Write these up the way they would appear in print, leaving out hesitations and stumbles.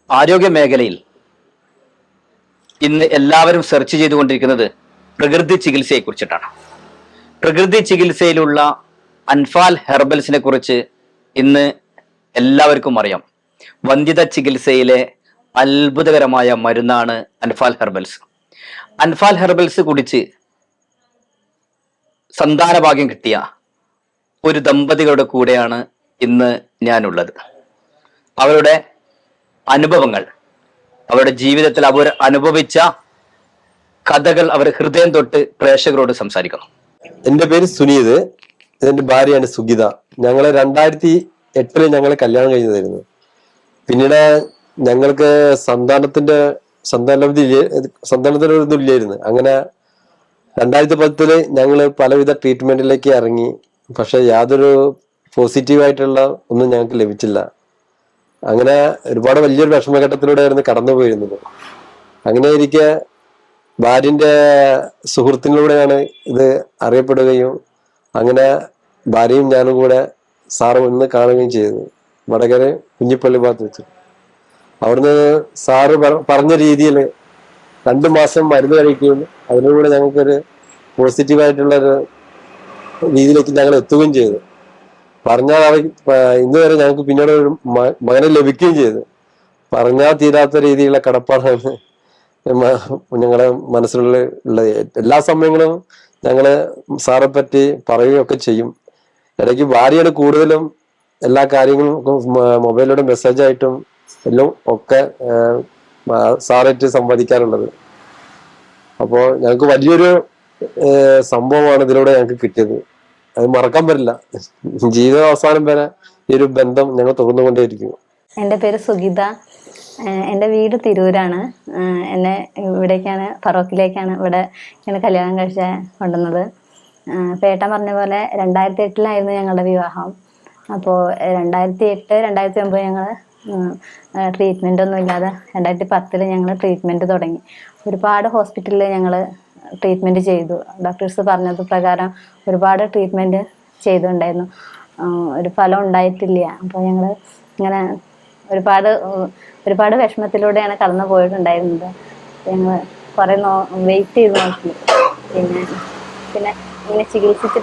ആരോഗ്യ മേഖലയിൽ ഇന്ന് എല്ലാവരും സെർച്ച് ചെയ്തുകൊണ്ടിരിക്കുന്നത് പ്രകൃതി ചികിത്സയെ കുറിച്ചിട്ടാണ്. പ്രകൃതി ചികിത്സയിലുള്ള അൻഫാൽ ഹെർബൽസിനെ കുറിച്ച് ഇന്ന് എല്ലാവർക്കും അറിയാം. വന്ധ്യത ചികിത്സയിലെ അത്ഭുതകരമായ മരുന്നാണ് അൻഫാൽ ഹെർബൽസ്. അൻഫാൽ ഹെർബൽസ് കുടിച്ച് സന്താന ഭാഗ്യം കിട്ടിയ ഒരു ദമ്പതികളുടെ കൂടെയാണ് ഇന്ന് ഞാനുള്ളത്. അവരുടെ അനുഭവങ്ങൾ, അവരുടെ ജീവിതത്തിൽ അവർ അനുഭവിച്ച കഥകൾ അവർ ഹൃദയം തൊട്ട് പ്രേക്ഷകരോട് സംസാരിക്കണം. എന്റെ പേര് സുനീത്, ഇതെന്റെ ഭാര്യയാണ് സുഗിത. ഞങ്ങള് 2008 ഞങ്ങള് കല്യാണം കഴിഞ്ഞതായിരുന്നു. പിന്നീട് ഞങ്ങൾക്ക് സന്താനത്തിനൊരിതും ഇല്ലായിരുന്നു. അങ്ങനെ 2010 ഞങ്ങള് പലവിധ ട്രീറ്റ്മെന്റിലേക്ക് ഇറങ്ങി. പക്ഷെ യാതൊരു പോസിറ്റീവായിട്ടുള്ള ഒന്നും ഞങ്ങൾക്ക് ലഭിച്ചില്ല. അങ്ങനെ ഒരുപാട് വലിയൊരു വിഷമഘട്ടത്തിലൂടെയായിരുന്നു കടന്നുപോയിരുന്നത്. അങ്ങനെ ഇരിക്കെ ഭാര്യന്റെ സുഹൃത്തിലൂടെയാണ് ഇത് അറിയപ്പെടുകയും അങ്ങനെ ഭാര്യയും ഞാനും കൂടെ സാറ് ഇന്ന് കാണുകയും ചെയ്തു, വടകര കുഞ്ഞിപ്പള്ളി ഭാഗത്ത് വെച്ച്. അവിടുന്ന് സാറ് പറഞ്ഞ രീതിയിൽ 2 മാസം മരുന്ന് കഴിക്കുകയും അതിലൂടെ ഞങ്ങൾക്കൊരു പോസിറ്റീവായിട്ടുള്ളൊരു രീതിയിലേക്ക് ഞങ്ങൾ എത്തുകയും ചെയ്തു. പറഞ്ഞാൽ ഇന്ന് വരെ ഞങ്ങൾക്ക് പിന്നീട് ഒരു മകനെ ലഭിക്കുകയും ചെയ്തു. പറഞ്ഞാൽ തീരാത്ത രീതിയിലുള്ള കടപ്പാടാണ് ഞങ്ങളുടെ മനസ്സിലുള്ള ഉള്ളത്. എല്ലാ സമയങ്ങളും ഞങ്ങള് സാറെ പറ്റി പറയുകയൊക്കെ ചെയ്യും. ഇടയ്ക്ക് ഭാര്യയാണ് കൂടുതലും എല്ലാ കാര്യങ്ങളും മൊബൈലിലൂടെ മെസ്സേജായിട്ടും എല്ലാം ഒക്കെ സാറായിട്ട് സംവദിക്കാറുള്ളത്. അപ്പോൾ ഞങ്ങൾക്ക് വലിയൊരു സംഭവമാണ് ഇതിലൂടെ ഞങ്ങൾക്ക് കിട്ടിയത്. അത് മറക്കാൻ പറ്റില്ല. ജീവിത അവസാനം വരെ ഈ ഒരു ബന്ധം ഞങ്ങൾ തുടർന്നുകൊണ്ടേയിരിക്കും. എൻ്റെ പേര് സുഗിത. എൻ്റെ വീട് തിരൂരാണ്. എന്നെ ഇവിടേക്കാണ്, ഫറോക്കിലേക്കാണ് ഇവിടെ ഇങ്ങനെ കല്യാണം കഴിച്ച കൊണ്ടുവന്നത്. പേട്ടൻ പറഞ്ഞ പോലെ 2008 ഞങ്ങളുടെ വിവാഹം. അപ്പോൾ 2008, 2009 ഞങ്ങൾ ട്രീറ്റ്മെൻ്റ് ഒന്നും ഇല്ലാതെ 2010 ഞങ്ങൾ ട്രീറ്റ്മെൻറ്റ് തുടങ്ങി. ഒരുപാട് ഹോസ്പിറ്റലിൽ ഞങ്ങൾ ട്രീറ്റ്മെൻറ്റ് ചെയ്തു. ഡോക്ടേഴ്സ് പറഞ്ഞത് പ്രകാരം ഒരുപാട് ട്രീറ്റ്മെൻറ്റ് ചെയ്തിട്ടുണ്ടായിരുന്നു. ഒരു ഫലം ഉണ്ടായിട്ടില്ല. അപ്പോൾ ഞങ്ങൾ ഇങ്ങനെ ഒരുപാട് വിഷമത്തിലൂടെയാണ് കടന്നു പോയിട്ടുണ്ടായിരുന്നത്. ഞങ്ങൾ കുറേ വെയിറ്റ് ചെയ്ത് നോക്കി. പിന്നെ ഇങ്ങനെ ചികിത്സിച്ച്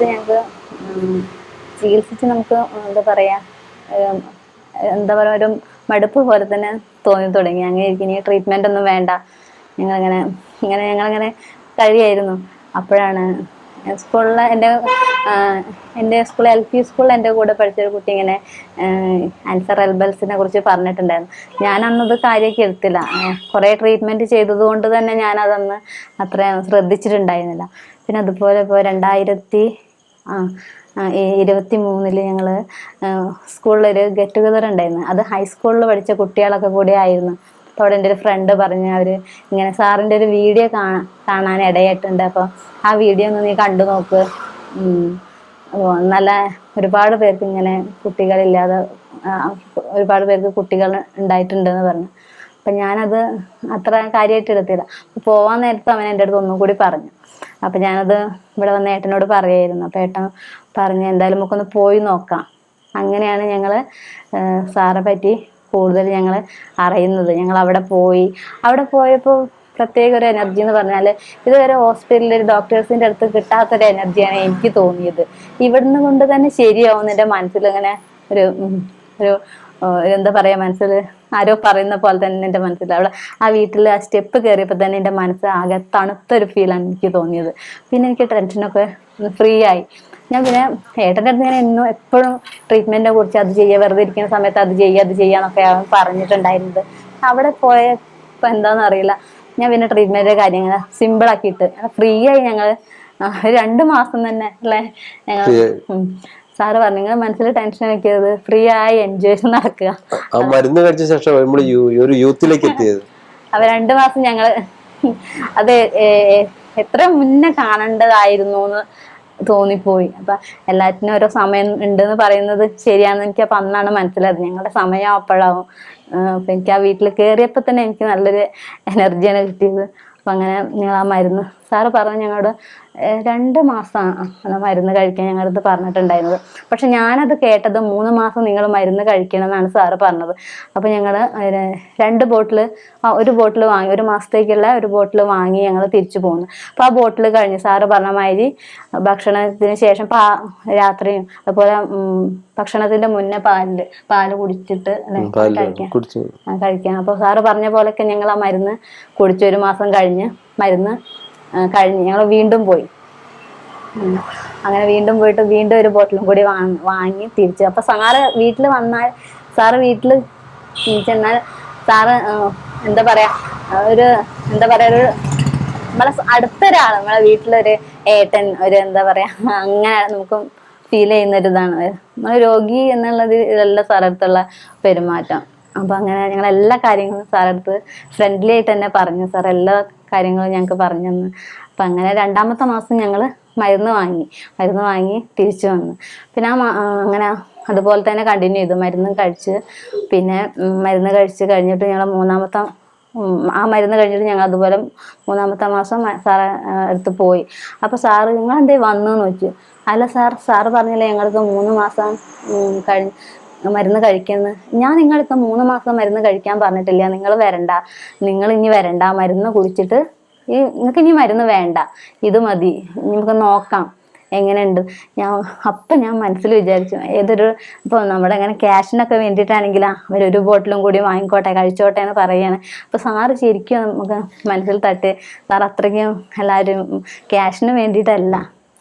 നമുക്ക് എന്താ പറയുക ഒരു മടുപ്പ് പോലെ തന്നെ തോന്നി തുടങ്ങി. അങ്ങനെ ഇനി ട്രീറ്റ്മെൻ്റ് ഒന്നും വേണ്ട, ഞങ്ങളങ്ങനെ കഴിയായിരുന്നു. അപ്പോഴാണ് സ്കൂളിൽ എൻ്റെ സ്കൂൾ LP സ്കൂളിൽ എൻ്റെ കൂടെ പഠിച്ചൊരു കുട്ടി ഇങ്ങനെ അൻഫാൽ ഹെർബൽസിനെ കുറിച്ച് പറഞ്ഞിട്ടുണ്ടായിരുന്നു. ഞാൻ അന്നത് കാര്യമൊക്കെ എടുത്തില്ല. കുറേ ട്രീറ്റ്മെൻറ്റ് ചെയ്തത് കൊണ്ട് തന്നെ ഞാനതന്ന് അത്ര ശ്രദ്ധിച്ചിട്ടുണ്ടായിരുന്നില്ല. പിന്നെ അതുപോലെ ഇപ്പോൾ 2023 ഞങ്ങൾ സ്കൂളിലൊരു ഗെറ്റ് ടുഗദർ ഉണ്ടായിരുന്നു. അത് ഹൈസ്കൂളിൽ പഠിച്ച കുട്ടികളൊക്കെ കൂടെ ആയിരുന്നു. അപ്പോൾ അവിടെ എൻ്റെ ഒരു ഫ്രണ്ട് പറഞ്ഞ് അവർ ഇങ്ങനെ സാറിൻ്റെ ഒരു വീഡിയോ കാണാൻ ഇടയായിട്ടുണ്ട്, അപ്പോൾ ആ വീഡിയോ ഒന്ന് നീ കണ്ടു നോക്ക്, നല്ല ഒരുപാട് പേർക്ക് ഇങ്ങനെ കുട്ടികളില്ലാതെ ഒരുപാട് പേർക്ക് കുട്ടികൾ ഉണ്ടായിട്ടുണ്ടെന്ന് പറഞ്ഞു. അപ്പം ഞാനത് അത്ര കാര്യമായിട്ട് എടുത്തില്ല. അപ്പോൾ പോവാൻ നേരത്ത് അവൻ എൻ്റെ അടുത്ത് ഒന്നും കൂടി പറഞ്ഞു. അപ്പം ഞാനത് ഇവിടെ വന്ന ഏട്ടനോട് പറയായിരുന്നു. അപ്പം ഏട്ടൻ പറഞ്ഞ് എന്തായാലും നമുക്കൊന്ന് പോയി നോക്കാം. അങ്ങനെയാണ് ഞങ്ങൾ സാറെ പറ്റി കൂടുതൽ ഞങ്ങൾ അറിയുന്നത്. ഞങ്ങൾ അവിടെ പോയപ്പോൾ പ്രത്യേക ഒരു എനർജി എന്ന് പറഞ്ഞാൽ ഇതുവരെ ഹോസ്പിറ്റലിൽ ഡോക്ടേഴ്സിൻ്റെ അടുത്ത് കിട്ടാത്തൊരു എനർജിയാണ് എനിക്ക് തോന്നിയത്. ഇവിടുന്ന് കൊണ്ട് തന്നെ ശരിയാവും എൻ്റെ മനസ്സിൽ ഇങ്ങനെ ഒരു എന്താ പറയുക, മനസ്സിൽ ആരോ പറയുന്ന പോലെ തന്നെ എൻ്റെ മനസ്സിൽ അവിടെ ആ വീട്ടിൽ ആ സ്റ്റെപ്പ് കയറിയപ്പോൾ തന്നെ എൻ്റെ മനസ്സ് ആകെ തണുത്തൊരു ഫീലാണ് എനിക്ക് തോന്നിയത്. പിന്നെ എനിക്ക് ടെൻഷനൊക്കെ ഫ്രീ ആയി. ഞാൻ പിന്നെ ഏട്ടൻ്റെ അടുത്ത് ഞാൻ എപ്പോഴും ട്രീറ്റ്മെൻറ്റിനെ കുറിച്ച് അത് ചെയ്യുക, വെറുതെ ഇരിക്കുന്ന സമയത്ത് അത് ചെയ്യാന്നൊക്കെ അവൻ പറഞ്ഞിട്ടുണ്ടായിരുന്നത്. അവിടെ പോയപ്പോൾ എന്താണെന്ന് അറിയില്ല, ഞാൻ പിന്നെ ട്രീറ്റ്മെൻറ്റ് കാര്യങ്ങൾ സിമ്പിളാക്കിയിട്ട് ഫ്രീ ആയി ഞങ്ങൾ 2 മാസം തന്നെ അല്ലേ ഞങ്ങൾ സാറ് പറഞ്ഞു നിങ്ങൾ മനസ്സിൽ ടെൻഷൻ വെക്കരുത്, ഫ്രീ ആയി എൻജോയ് ചെയ്ത് നടക്കുക. മരുന്ന് കഴിച്ച ശേഷം ഒരു യൂത്തിലേക്ക് എത്തിയത്. അപ്പൊ 2 മാസം ഞങ്ങള് അത് എത്ര മുന്നേ കാണേണ്ടതായിരുന്നു എന്ന് തോന്നിപ്പോയി. അപ്പൊ എല്ലാറ്റിനും ഓരോ സമയം ഉണ്ടെന്ന് പറയുന്നത് ശരിയാണെന്ന് എനിക്ക് അപ്പൊ അന്നാണ് മനസ്സിലായത്. ഞങ്ങളുടെ സമയം അപ്പോഴാവും. അപ്പൊ എനിക്ക് ആ വീട്ടിൽ കയറിയപ്പോൾ തന്നെ എനിക്ക് നല്ലൊരു എനർജിയാണ് കിട്ടിയത്. അപ്പൊ അങ്ങനെ ഞങ്ങൾ ആ മരുന്ന് സാറ് പറഞ്ഞു ഞങ്ങളോട് 2 മാസമാണ് മരുന്ന് കഴിക്കാൻ ഞങ്ങളടുത്ത് പറഞ്ഞിട്ടുണ്ടായിരുന്നത്. പക്ഷെ ഞാനത് കേട്ടത് 3 മാസം നിങ്ങൾ മരുന്ന് കഴിക്കണം എന്നാണ് സാറ് പറഞ്ഞത്. അപ്പൊ ഞങ്ങള് 2 ബോട്ടിൽ, ഒരു ബോട്ടിൽ വാങ്ങി, 1 മാസത്തേക്കുള്ള ഒരു ബോട്ടിൽ വാങ്ങി ഞങ്ങൾ തിരിച്ചു പോന്നു. അപ്പൊ ആ ബോട്ടിൽ കഴിഞ്ഞ് സാറ് പറഞ്ഞ മാതിരി ഭക്ഷണത്തിന് ശേഷം രാത്രിയും അതുപോലെ ഭക്ഷണത്തിന്റെ മുന്നേ പാല് കുടിച്ചിട്ട് കഴിക്കാം. അപ്പൊ സാറ് പറഞ്ഞ പോലൊക്കെ ഞങ്ങൾ ആ മരുന്ന് കുടിച്ചു. 1 മാസം കഴിഞ്ഞ് മരുന്ന് കഴിഞ്ഞ് ഞങ്ങൾ വീണ്ടും പോയി. അങ്ങനെ വീണ്ടും പോയിട്ട് വീണ്ടും ഒരു ബോട്ടിലും കൂടി വാങ്ങി തിരിച്ചു. അപ്പൊ സാറ് വീട്ടിൽ വന്നാൽ, സാറ് വീട്ടിൽ ചെന്നാൽ സാറ് എന്താ പറയാ ഒരു നമ്മളെ അടുത്തൊരാള്, നമ്മളെ വീട്ടിലൊരു ഏട്ടൻ, ഒരു എന്താ പറയാ അങ്ങനെ നമുക്ക് ഫീൽ ചെയ്യുന്ന ഒരു ഇതാണ്. നമ്മൾ രോഗി എന്നുള്ളത് ഇതല്ല സാറിന്റെ അടുത്തുള്ള പെരുമാറ്റം. അപ്പൊ അങ്ങനെ ഞങ്ങൾ എല്ലാ കാര്യങ്ങളും സാറിന്റെ അടുത്ത് ഫ്രണ്ട്ലി ആയിട്ട് തന്നെ പറഞ്ഞു. സാർ എല്ലാ കാര്യങ്ങളും ഞങ്ങൾക്ക് പറഞ്ഞു തന്നു. അപ്പൊ അങ്ങനെ 2ാമത്തെ മാസം ഞങ്ങള് മരുന്ന് വാങ്ങി തിരിച്ചു വന്നു. പിന്നെ അങ്ങനെ അതുപോലെ തന്നെ കണ്ടിന്യൂ ചെയ്തു. മരുന്ന് കഴിച്ച് പിന്നെ മരുന്ന് കഴിച്ച് കഴിഞ്ഞിട്ട് ഞങ്ങൾ ആ മരുന്ന് കഴിഞ്ഞിട്ട് ഞങ്ങൾ അതുപോലെ 3ാമത്തെ മാസം സാറ് അടുത്ത് പോയി. അപ്പൊ സാറ് നിങ്ങൾ എന്തേ വന്നെന്ന് ചോദിച്ചു. അല്ല സാറ് പറഞ്ഞില്ലേ ഞങ്ങൾക്ക് 3 മാസം മരുന്ന് കഴിക്കുന്നത്. ഞാൻ നിങ്ങളിപ്പോ 3 മാസം മരുന്ന് കഴിക്കാൻ പറഞ്ഞിട്ടില്ല, നിങ്ങൾ ഇനി വരണ്ട, മരുന്ന് കുടിച്ചിട്ട് നിങ്ങൾക്ക് ഇനി മരുന്ന് വേണ്ട, ഇത് മതി, നമുക്ക് നോക്കാം എങ്ങനെയുണ്ട്. ഞാൻ മനസ്സിൽ വിചാരിച്ചു, ഇപ്പൊ നമ്മുടെ ഇങ്ങനെ ക്യാഷിനൊക്കെ വേണ്ടിയിട്ടാണെങ്കിലാ അവരൊരു ബോട്ടിലും കൂടി വാങ്ങിക്കോട്ടെ, കഴിച്ചോട്ടെ എന്ന് പറയാണ്. അപ്പൊ സാറ് ശരിക്കും നമുക്ക് മനസ്സിൽ തട്ടി. സാർ അത്രയ്ക്കും എല്ലാവരും ക്യാഷിന് വേണ്ടിയിട്ടല്ല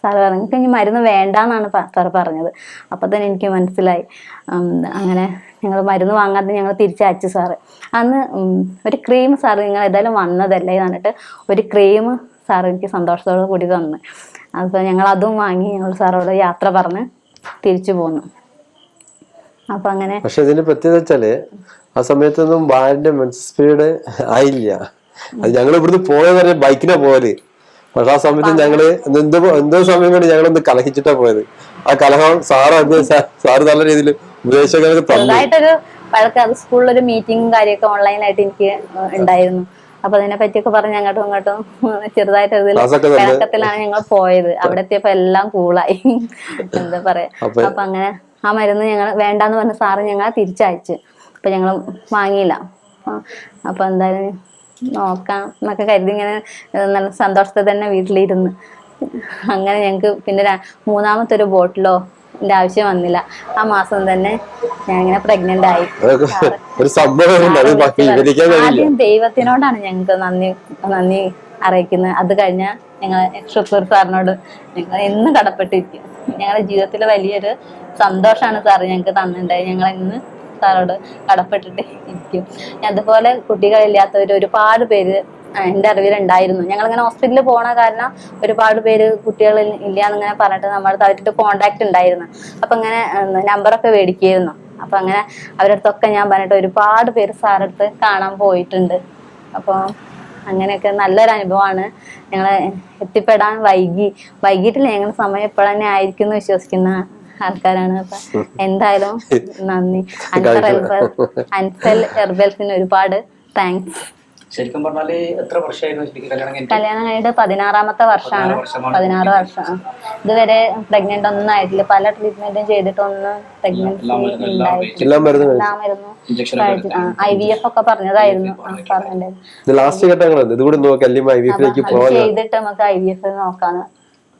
സാറ് പറഞ്ഞു, നിങ്ങൾക്ക് ഇനി മരുന്ന് വേണ്ടാന്നാണ് സാറ് പറഞ്ഞത്. അപ്പൊ തന്നെ എനിക്ക് മനസ്സിലായി. അങ്ങനെ ഞങ്ങൾ മരുന്ന് വാങ്ങാതെ ഞങ്ങൾ തിരിച്ചയച്ചു. സാറ് അന്ന് ഒരു ക്രീം, സാറ് നിങ്ങൾ ഏതായാലും വന്നതല്ലേ എന്നിട്ട് ഒരു ക്രീം സാറ് എനിക്ക് സന്തോഷത്തോടു കൂടി തന്നു. അപ്പൊ ഞങ്ങൾ അതും വാങ്ങി ഞങ്ങൾ സാറോട് യാത്ര പറഞ്ഞ് തിരിച്ചു പോന്നു. അപ്പൊ അങ്ങനെ. പക്ഷെ ഇതിന് പ്രത്യേകത വെച്ചാല് ആ സമയത്തൊന്നും ഭാര്യന്റെ മെൻസസ് സ്പീഡ് ആയില്ല. അത് ഞങ്ങൾ ഇവിടുന്ന് പോയെന്ന് പറഞ്ഞാൽ ബൈക്കിനാ പോയത്. പക്ഷെ ആ സമയത്ത് ഞങ്ങള് എന്തോ സമയം കൊണ്ട് ഞങ്ങളൊന്ന് കലഹിച്ചിട്ടാ പോയത്. ആ കലഹം സാറ് നല്ല രീതിയിൽ ഉപദേശങ്ങളൊക്കെ ചെറുതായിട്ടൊരു വഴക്ക്, സ്കൂളിലൊരു മീറ്റിംഗും കാര്യമൊക്കെ ഓൺലൈനായിട്ട് എനിക്ക് ഉണ്ടായിരുന്നു. അപ്പൊ അതിനെ പറ്റിയൊക്കെ പറഞ്ഞ് അങ്ങോട്ടും ഇങ്ങോട്ടും ചെറുതായിട്ട് പിണക്കത്തിലാണ് ഞങ്ങൾ പോയത്. അവിടെ എത്തിയപ്പോ എല്ലാം കൂളായി, എന്താ പറയാ. അപ്പൊ അങ്ങനെ ആ മരുന്ന് ഞങ്ങൾ വേണ്ടാന്ന് പറഞ്ഞ സാറ് ഞങ്ങളെ തിരിച്ചയച്ചു. അപ്പൊ ഞങ്ങൾ വാങ്ങിയില്ല. അപ്പൊ എന്തായാലും നോക്കാം എന്നൊക്കെ കരുതി ഇങ്ങനെ നല്ല സന്തോഷത്തിൽ തന്നെ വീട്ടിലിരുന്ന്. അങ്ങനെ ഞങ്ങക്ക് പിന്നെ 3ാമത്തെ ഒരു ബോട്ടിലോ ആവശ്യം വന്നില്ല. ആ മാസം തന്നെ ഞാനിങ്ങനെ പ്രഗ്നന്റ് ആയി. ആദ്യം ദൈവത്തിനോടാണ് ഞങ്ങൾക്ക് നന്ദി അറിയിക്കുന്നത്. അത് കഴിഞ്ഞാൽ ഞങ്ങൾ ഷുക്കൂർ സാറിനോട് ഞങ്ങൾ എന്നും കടപ്പെട്ടിരിക്കും. ഞങ്ങളുടെ ജീവിതത്തിലെ വലിയൊരു സന്തോഷമാണ് സാറ് ഞങ്ങൾക്ക് തന്നിട്ടുണ്ടായി. ഞങ്ങൾ ഇന്ന് സാറോട് കടപ്പെട്ടിട്ട് ഇരിക്കും. അതുപോലെ കുട്ടികളില്ലാത്തവർ ഒരുപാട് പേര് എൻ്റെ അറിവിലുണ്ടായിരുന്നു. ഞങ്ങളിങ്ങനെ ഹോസ്പിറ്റലിൽ പോണ കാരണം ഒരുപാട് പേര് കുട്ടികൾ ഇല്ലാന്നിങ്ങനെ പറഞ്ഞിട്ട് നമ്മുടെ അവരുടെ കോണ്ടാക്ട് ഉണ്ടായിരുന്നു. അപ്പൊ ഇങ്ങനെ നമ്പറൊക്കെ മേടിക്കായിരുന്നു. അപ്പൊ അങ്ങനെ അവരുടെ അടുത്തൊക്കെ ഞാൻ പറഞ്ഞിട്ട് ഒരുപാട് പേര് സാറടുത്ത് കാണാൻ പോയിട്ടുണ്ട്. അപ്പൊ അങ്ങനെയൊക്കെ നല്ലൊരു അനുഭവമാണ്. ഞങ്ങള് എത്തിപ്പെടാൻ വൈകിട്ടില്ല, ഞങ്ങളുടെ സമയം എപ്പോഴന്നെ ആയിരിക്കും എന്ന് വിശ്വസിക്കുന്ന ആൾക്കാരാണ്. അപ്പൊ എന്തായാലും നന്ദി. അൻസൽ ഹെർബൽസിന് ഒരുപാട് താങ്ക്സ്. ശരിക്കും പറഞ്ഞാല് എത്ര വർഷമായിരുന്നു കല്യാണം കഴിഞ്ഞിട്ട് 16ാമത്തെ വർഷമാണ്. 16 വർഷം. ഇതുവരെ പ്രഗ്നന്റ് ഒന്നും ആയിട്ടില്ല. പല ട്രീറ്റ്മെന്റും ചെയ്തിട്ടൊന്നും പ്രഗ്നൻസി IVF ഒക്കെ പറഞ്ഞതായിരുന്നു. ചെയ്തിട്ട് നമുക്ക് IVF നോക്കാന്ന്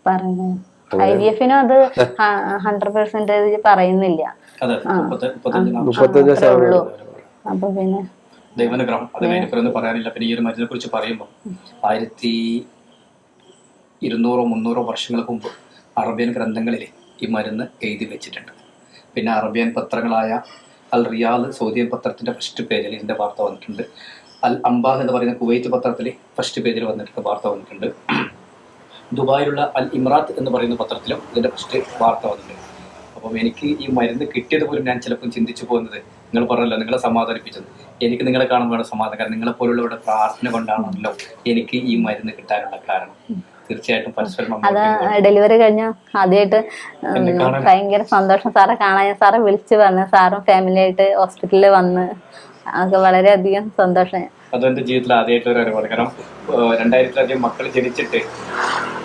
പറഞ്ഞത്. IVF-നും അത് 100% പറയുന്നില്ല. ഉള്ളൂ. അപ്പൊ പിന്നെ ദൈവാനുഗ്രഹം, അതിനപ്പുറം പറയാനില്ല. പിന്നെ ഈ ഒരു മരുന്നിനെ കുറിച്ച് പറയുമ്പോൾ 1200-300 വർഷങ്ങൾക്ക് മുമ്പ് അറബിയൻ ഗ്രന്ഥങ്ങളിൽ ഈ മരുന്ന് എഴുതി വെച്ചിട്ടുണ്ട്. പിന്നെ അറബിയൻ പത്രങ്ങളായ അൽ റിയാദ് സൗദിയൻ പത്രത്തിന്റെ ഫസ്റ്റ് പേജിൽ ഇതിന്റെ വാർത്ത വന്നിട്ടുണ്ട്. അൽ അംബാഹ് എന്ന് പറയുന്ന കുവൈറ്റ് പത്രത്തിൽ ഫസ്റ്റ് പേജിൽ വന്നിട്ട് വാർത്ത വന്നിട്ടുണ്ട്. ദുബായിലുള്ള അൽ ഇമ്രാത്ത് എന്ന് പറയുന്ന പത്രത്തിലും ഇതിന്റെ ഫസ്റ്റ് വാർത്ത വന്നിട്ടുണ്ട്. അപ്പം എനിക്ക് ഈ മരുന്ന് കിട്ടിയത് പോലും ഞാൻ ചിലപ്പോൾ ചിന്തിച്ചു പോകുന്നത്, നിങ്ങൾ പറഞ്ഞല്ലോ നിങ്ങളെ സമാധാനിപ്പിച്ചത്, എനിക്ക് നിങ്ങളെ കാണുമ്പോൾ സമാധാനം. കാരണം നിങ്ങളെപ്പോലുള്ളവരുടെ പ്രാർത്ഥന കൊണ്ടാണല്ലോ എനിക്ക് ഈ മരുന്ന് കിട്ടാനുള്ള കാരണം. തീർച്ചയായിട്ടും പരസ്പരം ഡെലിവറി കഴിഞ്ഞ ആദ്യമായിട്ട് ഭയങ്കര സന്തോഷം സാറെ കാണാൻ. സാറെ വിളിച്ചു പറഞ്ഞു, സാറും ഫാമിലി ആയിട്ട് ഹോസ്പിറ്റലിൽ വന്ന്, അതൊക്കെ വളരെയധികം സന്തോഷം. അതെന്റെ ജീവിതത്തിൽ ആദ്യമായിട്ടൊരു അനുഭവം. കാരണം 2000-ലധികം മക്കൾ ജനിച്ചിട്ട്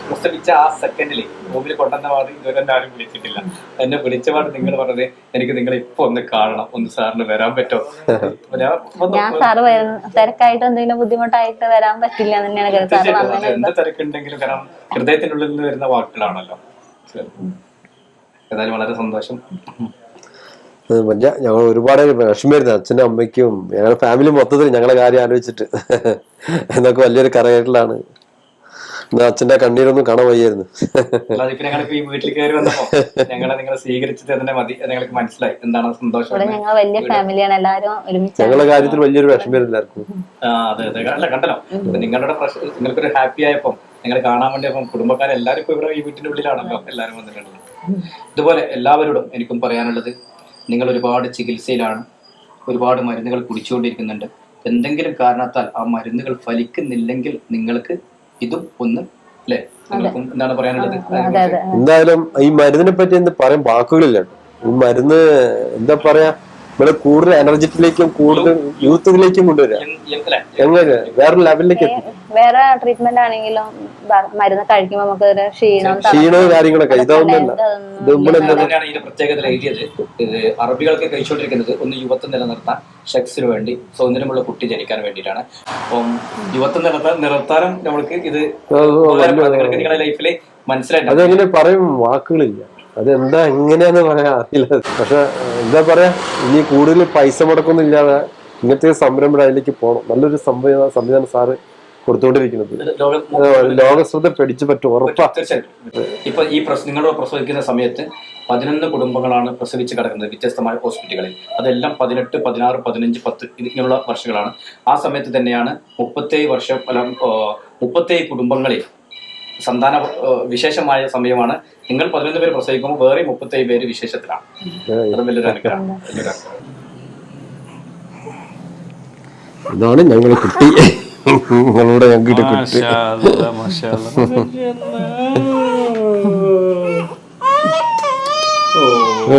പ്രസവിച്ച ആ സെക്കൻഡിൽ റൂമിൽ കൊണ്ടുവന്ന പാട് ഇതുവരെ എന്നെ ആരും വിളിച്ചിട്ടില്ല. എന്നെ വിളിച്ച പാട് നിങ്ങൾ പറഞ്ഞത് എനിക്ക് നിങ്ങളെ ഇപ്പൊ ഒന്ന് കാണണം, ഒന്ന് സാറിന് വരാൻ പറ്റോ? ഞാൻ സാറ് തിരക്കായിട്ട് എന്തെങ്കിലും ബുദ്ധിമുട്ടായിട്ട് വരാൻ പറ്റില്ല എന്ന് തന്നെയാണ് സാറ് വന്നത്. എന്ത് തിരക്കുണ്ടെങ്കിലും കാരണം ഹൃദയത്തിനുള്ളിൽ നിന്ന് വരുന്ന വാക്കുകളാണല്ലോ. ഏതായാലും വളരെ സന്തോഷം. ഞങ്ങൾ ഒരുപാട് വിഷമായിരുന്നു അച്ഛനും അമ്മയ്ക്കും ഞങ്ങളുടെ ഫാമിലി മൊത്തത്തിൽ ഞങ്ങളെ കാര്യം ആലോചിച്ചിട്ട് എന്നൊക്കെ വലിയൊരു കരകയറ്റലാണ്. അച്ഛന്റെ കണ്ണീരൊന്നും കാണാൻ വയ്യായിരുന്നു. ഞങ്ങളിപ്പോ ഈ വീട്ടിൽ കയറി വന്നപ്പോ നിങ്ങളെ സ്വീകരിച്ചത് തന്നെ മതി, ഞങ്ങൾക്ക് മനസ്സിലായി എന്താണ് സന്തോഷം. ഞങ്ങൾ വലിയ ഫാമിലിയാണ്, എല്ലാവരും ഒരുമിച്ച്. ഞങ്ങളുടെ കാര്യത്തിൽ വലിയൊരു വിഷമായിരുന്നു എല്ലാവർക്കും. അതെ അതെ, അല്ല കണ്ടല്ലോ നിങ്ങളുടെ നിങ്ങൾക്കൊരു ഹാപ്പി ആയപ്പോ ഞങ്ങൾ കാണാൻ വേണ്ടി അപ്പം കുടുംബക്കാരെല്ലാരും ഇപ്പൊ ഇവിടെ ഈ വീട്ടിന്റെ ഉള്ളിലാണല്ലോ എല്ലാവരും വന്നിട്ടുള്ളത്. ഇതുപോലെ എല്ലാവരോടും എനിക്കും പറയാനുള്ളത്, നിങ്ങൾ ഒരുപാട് ചികിത്സയിലാണ്, ഒരുപാട് മരുന്നുകൾ കുടിച്ചുകൊണ്ടിരിക്കുന്നുണ്ട്. എന്തെങ്കിലും കാരണത്താൽ ആ മരുന്നുകൾ ഫലിക്കുന്നില്ലെങ്കിൽ നിങ്ങൾക്ക് ഇതും ഒന്ന് അല്ലെ, എന്താണ് പറയാനുള്ളത്? എന്തായാലും ഈ മരുന്നിനെ പറ്റി എന്ത് പറയാൻ വാക്കുകളില്ല. ഈ മരുന്ന് എന്താ പറയാ, നമ്മള് കൂടുതൽ എനർജറ്റിലേക്കും കൂടുതൽ യൂത്തിലേക്കും കൊണ്ടുവരാം. എങ്ങനെ വേറെ ലെവലിലേക്ക് വേറെ ട്രീറ്റ്മെന്റ് ആണെങ്കിലും മരുന്ന് കഴിക്കുമ്പോ നമുക്ക് ക്ഷീണവും കാര്യങ്ങളൊക്കെ ഇതൊന്നുമല്ല. ഇതിന്റെ പ്രത്യേകത എഴുതിയത് ഇത് അറബികൾക്ക് കഴിച്ചുകൊണ്ടിരിക്കുന്നത് ഒന്ന് യുവത്വം നിലനിർത്താൻ, സെക്സിന് വേണ്ടി, സൗന്ദര്യമുള്ള കുട്ടി ജനിക്കാൻ വേണ്ടിയിട്ടാണ്. അപ്പം യുവത്വം നിർത്താനും നമ്മൾക്ക് ഇത് നിങ്ങളുടെ ലൈഫിൽ മനസ്സിലായിട്ട് അതെങ്ങനെ പറയും, വാക്കുകളില്ല. അതെന്താ എങ്ങനെയാന്ന് പറയാൻ അറിയില്ല. പക്ഷെ എന്താ പറയാ, ഇനി കൂടുതൽ പൈസ മുടക്കൊന്നും ഇങ്ങനത്തെ സംരംഭം അതിലേക്ക് പോകണം. നല്ലൊരു സംവിധാനം സാറ് കൊടുത്തുകൊണ്ടിരിക്കുന്നത് ലോകശ്രദ്ധ പിടിച്ചു പറ്റും, ഉറപ്പാ. ഇപ്പൊ ഈ നിങ്ങൾ പ്രസവിക്കുന്ന സമയത്ത് 11 കുടുംബങ്ങളാണ് പ്രസവിച്ച് കിടക്കുന്നത് വ്യത്യസ്തമായ ഹോസ്പിറ്റലുകളിൽ. അതെല്ലാം 18, 16, 15, 10 ഇങ്ങനെയുള്ള വർഷങ്ങളാണ്. ആ സമയത്ത് തന്നെയാണ് 37 കുടുംബങ്ങളിൽ സന്താന വിശേഷമായ സമയമാണ്. നിങ്ങൾ 11 പേര് പ്രസവിക്കുമ്പോൾ വേറെ 37 പേര് വിശേഷത്തിലാണ്. അത് വലിയൊരു അനുഗ്രഹമാണ്. ഇതാണ് ഞങ്ങൾ കുട്ടി, നിങ്ങളുടെ ഞങ്ങളുടെ കുട്ടി. ഓ